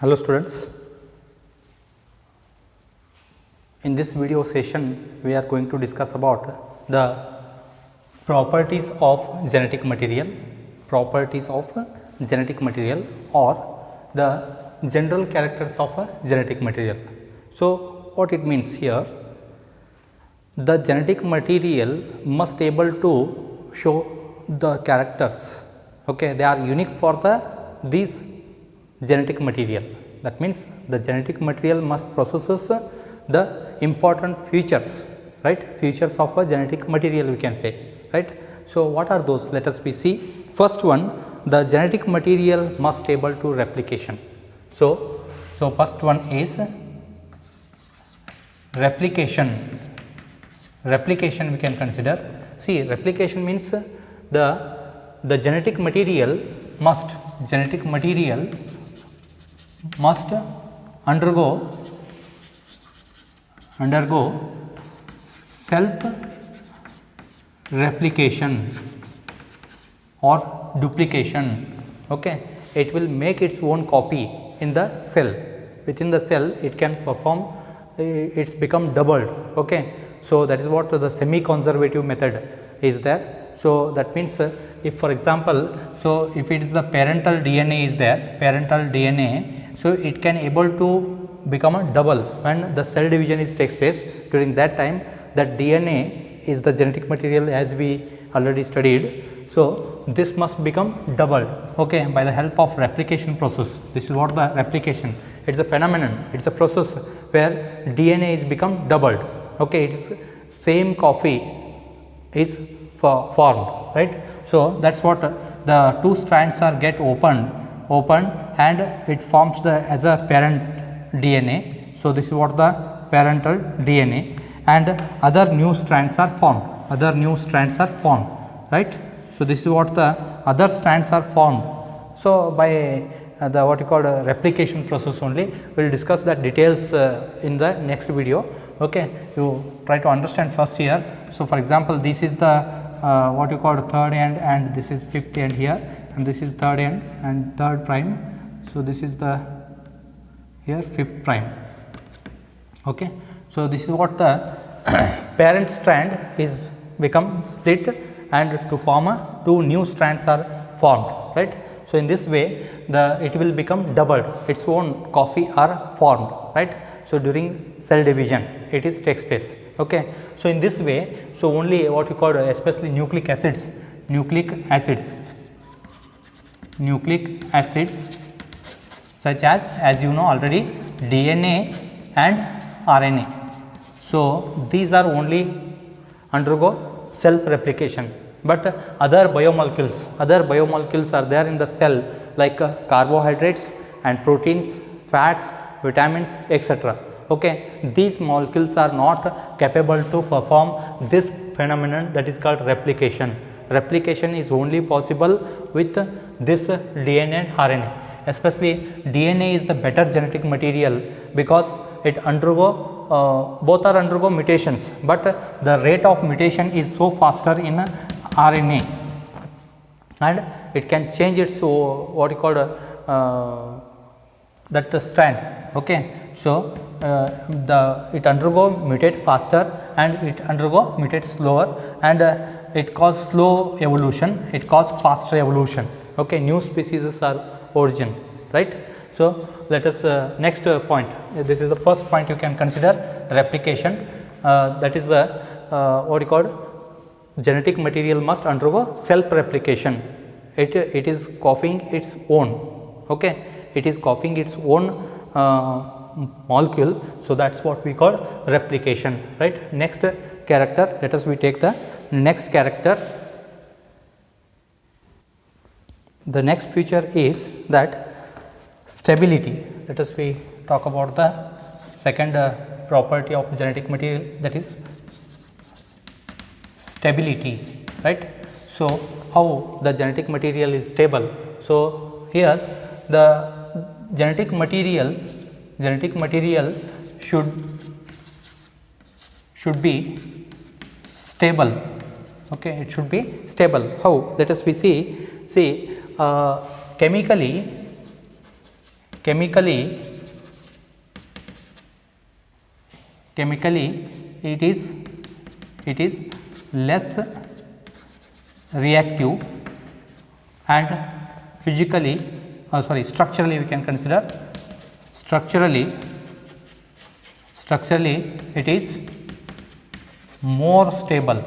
Hello students, in this video session we are going to discuss about the properties of genetic material or the general characters of a genetic material. So, what it means here, the genetic material must able to show the characters, okay, they are unique for these genetic material. That means the genetic material must possesses the important features, right, features of a genetic material we can say, right. So, what are those? Let us see. First one, the genetic material must able to replication. So first one is replication. Replication we can consider. See, replication means the genetic material must undergo self replication or duplication. Okay, it will make its own copy in the cell. Within the cell it can perform, it's become doubled. Okay, so that is what the semi conservative method is there. So that means if for example, so if it is the parental DNA is there, so it can able to become a double when the cell division is takes place. During that time, that DNA is the genetic material as we already studied. So this must become doubled, okay, by the help of replication process. This is what the replication. It's a phenomenon. It's a process where DNA is become doubled. Okay, it's same copy is formed, right. So that's what the two strands are get opened and it forms the as a parent DNA. So this is what the parental DNA, and other new strands are formed. Right. So this is what the other strands are formed. So by the what you call replication process only, we will discuss that details in the next video. Okay, you try to understand first here. So for example, this is the what you call third end, and this is fifth end here, and this is third end and third prime. So this is the here fifth prime. Okay, so this is what the parent strand is become split and to form a two new strands are formed, right. So in this way it will become doubled, its own copy are formed, right. So during cell division it is takes place. Okay, so in this way, so only what you call especially nucleic acids such as you know already DNA and RNA. So these are only undergo self replication, but other biomolecules are there in the cell, like carbohydrates and proteins, fats, vitamins, etc. Okay, these molecules are not capable to perform this phenomenon that is called replication. Replication is only possible with this DNA and RNA. Especially DNA is the better genetic material because it both are undergo mutations, but the rate of mutation is so faster in RNA, and it can change its what you call that the strand. Okay, so it undergo mutate faster and it undergo mutate slower, and it cause slow evolution, it cause faster evolution. Okay, new species are origin, right. So let us next point. This is the first point you can consider, replication. That is the what you call genetic material must undergo self replication. It is copying its own. Okay, it is copying its own molecule. So that's what we call replication, right. Next character, let us we take the next character. The next feature is that stability. Let us we talk about the second property of genetic material, that is stability, right. So how the genetic material is stable? So here the genetic material should be stable. Okay, it should be stable. How? Let us we see chemically chemically it is less reactive, and physically structurally we can consider structurally it is more stable.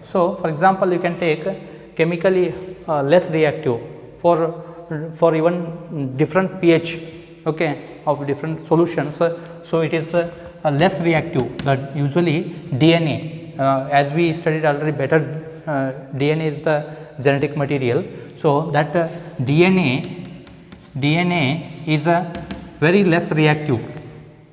So for example, you can take chemically less reactive for even different pH, okay, of different solutions. So it is less reactive. That usually DNA, as we studied already better, DNA is the genetic material. So that DNA is very less reactive,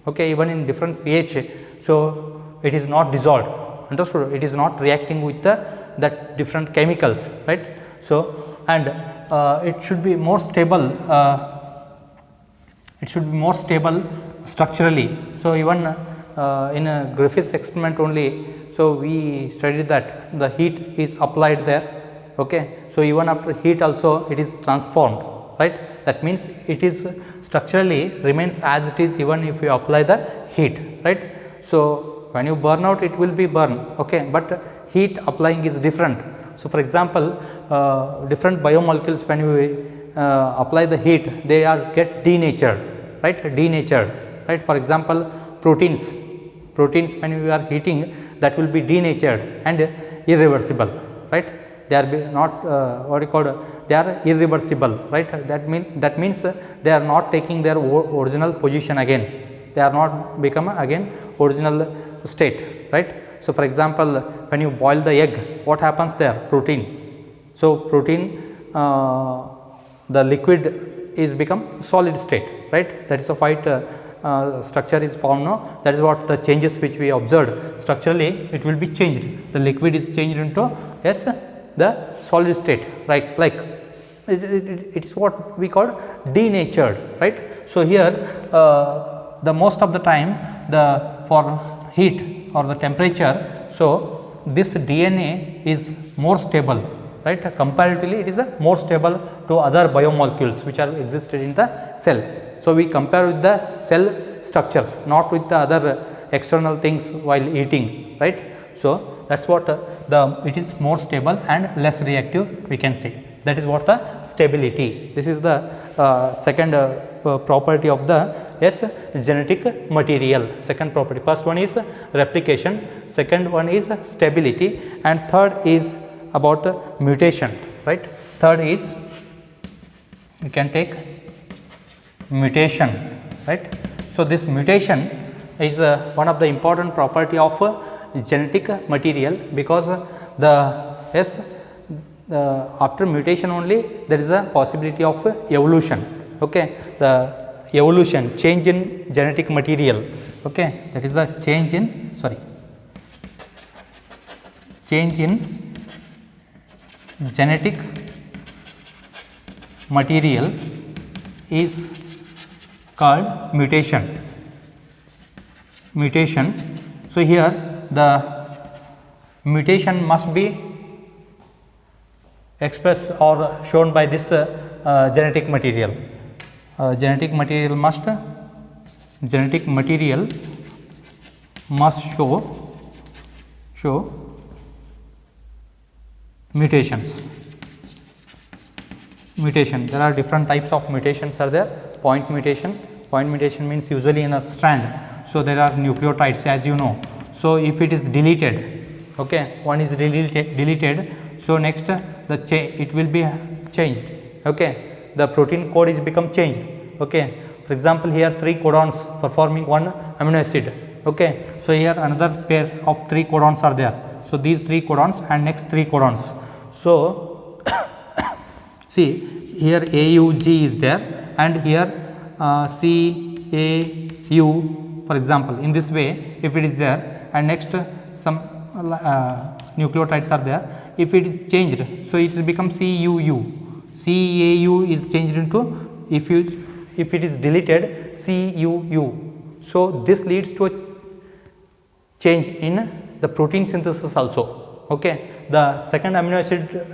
okay, even in different pH. So it is not dissolved, understood, it is not reacting with that different chemicals, right. So and it should be more stable, structurally. So even in a Griffith's experiment only, so we studied that the heat is applied there, okay. So even after heat also it is transformed, right. That means it is structurally remains as it is even if you apply the heat, right. So when you burn out, it will be burn, okay, but heat applying is different. So for example, different biomolecules, when you apply the heat, they are get denatured, right. For example, proteins when you are heating, that will be denatured and irreversible, right. They are not they are irreversible, right. That means they are not taking their original position again, they are not become again original state, right. So for example, when you boil the egg, what happens there? Protein. So protein, the liquid is become solid state, right. That is a white structure is formed now. That is what the changes which we observed. Structurally it will be changed, the liquid is changed into the solid state, like it is what we call denatured, right. So here the most of the time for heat or the temperature, so this DNA is more stable, right. Comparatively it is more stable to other biomolecules which are existed in the cell. So we compare with the cell structures, not with the other external things while eating, right. So that is what it is more stable and less reactive, we can say. That is what the stability. This is the second property of the genetic material. Second property. First one is replication, second one is stability, and third is about mutation, right. Third is, you can take mutation, right. So this mutation is one of the important property of genetic material, because after mutation only there is a possibility of evolution, okay. The evolution, change in genetic material, okay, that is the change in genetic material is called mutation. So here the mutation must be expressed or shown by this genetic material. Genetic material must show mutations. There are different types of mutations are there. Point mutation means usually in a strand, so there are nucleotides, as you know. So if it is deleted, okay, one is deleted, so next it will be changed, okay, the protein code is become changed, okay. For example, here 3 codons for forming one amino acid, okay. So here another pair of 3 codons are there. So these 3 codons and next 3 codons. So see here AUG is there, and here CAU, for example. In this way, if it is there, and next some nucleotides are there, if it is changed, so it is become CUU. CAU is changed into, if it is deleted, CUU. So this leads to a change in the protein synthesis also, okay. The second amino acid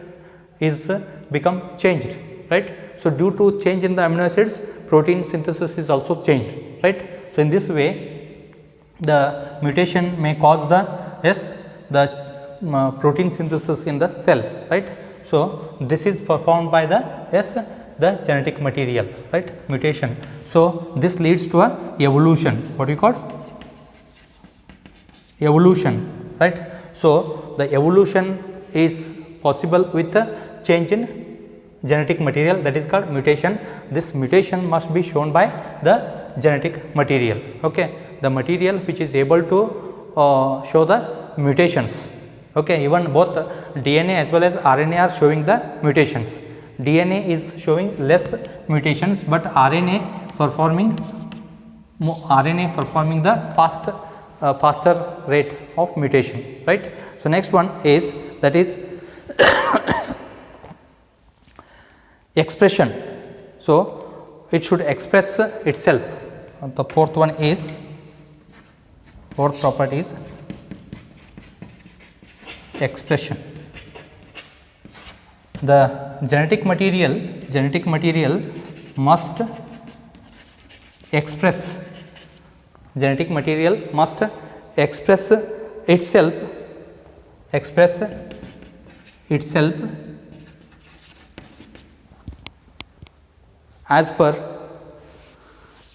is become changed, right. So, due to change in the amino acids, protein synthesis is also changed, right. So, in this way the mutation may cause the protein synthesis in the cell, right. So, this is performed by the genetic material, right, mutation. So, this leads to a evolution, what we call evolution, right. So, the evolution is possible with the change in genetic material, that is called mutation. This mutation must be shown by the genetic material, okay. The material which is able to show the mutations, okay. Even both DNA as well as RNA are showing the mutations. DNA is showing less mutations, but RNA performing the faster rate of mutation, right. So, next one is that is expression. So, it should express itself. The fourth property is expression. The genetic material must express itself as per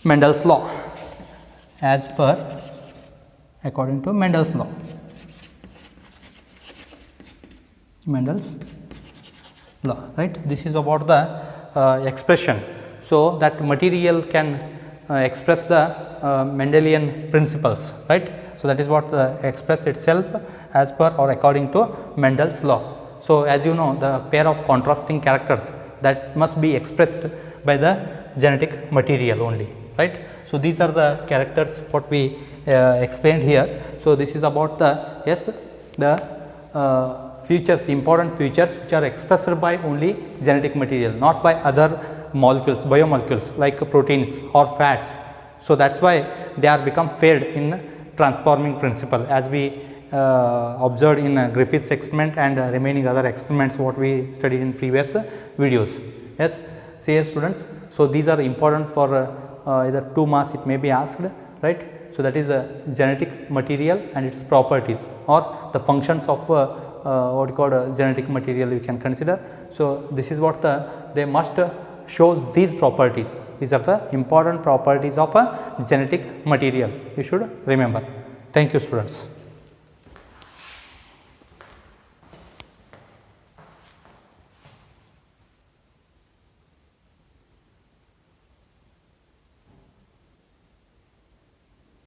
Mendel's law, according to Mendel's law. Right. This is about the expression. So, that material can express the Mendelian principles, right. So, that is what express itself as per or according to Mendel's law. So, as you know, the pair of contrasting characters that must be expressed by the genetic material only, right. So, these are the characters what we explained here. So, this is about the features, important features which are expressed by only genetic material, not by other molecules, biomolecules like proteins or fats. So, that is why they are become failed in transforming principle, as we observed in Griffith's experiment and remaining other experiments what we studied in previous videos. Yes, see here students. So, these are important for either 2 marks it may be asked, right. So, that is the genetic material and its properties or the functions of what you call genetic material we can consider. So, this is what they must show these properties. These are the important properties of a genetic material, you should remember. Thank you students.